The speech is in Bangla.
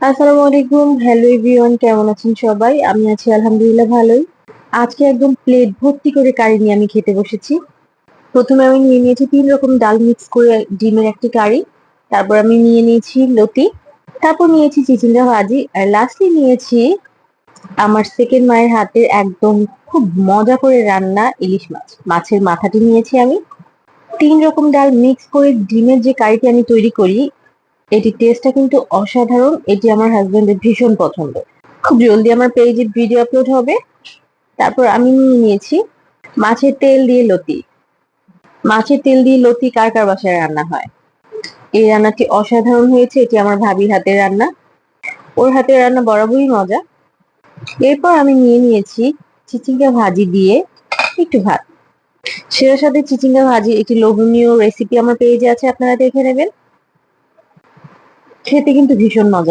আসসালামু আলাইকুম, হ্যালো এভরিওয়ান, কেমন আছেন সবাই? আমি আছি আলহামদুলিল্লাহ ভালোই। আজকে একদম প্লেট ভর্তি করে কারি নিয়ে আমি খেতে বসেছি। প্রথমে আমি নিয়ে নিয়েছি 3 রকম ডাল মিক্স করে ডিমের একটি কারি। তারপর আমি নিয়ে নিয়েছি লতি। তারপর নিয়েছি চিচিঙ্গা ভাজি আর লাস্টলি নিয়েছি আমার সেকেন্ড মায়ের হাতের একদম খুব মজা করে রান্না ইলিশ মাছ। মাছের মাথাটি নিয়েছি আমি। 3 রকম ডাল মিক্স করে ডিমের যে কারিটি আমি তৈরি করি, এটির টেস্টটা কিন্তু অসাধারণ। এটি আমার হাজবেন্ডের ভীষণ পছন্দ। খুব জলদি আমার পেজে ভিডিও আপলোড হবে। তারপর আমি নিয়ে নিয়েছি মাছের তেল দিয়ে লতি। মাছের তেল দিয়ে লতি কার কার বাসায় রান্না হয়? এই রান্নাটি অসাধারণ হয়েছে। এটি আমার ভাবির হাতের রান্না। ওর হাতের রান্না বরাবরই মজা। এরপর আমি নিয়ে নিয়েছি চিচিঙ্গা ভাজি দিয়ে একটু ভাত। সেটার সাথে চিচিঙ্গা ভাজি একটি লোভনীয় রেসিপি আমার পেজে আছে, আপনারা দেখে নেবেন। খেতে কিন্তু ভীষণ মজা।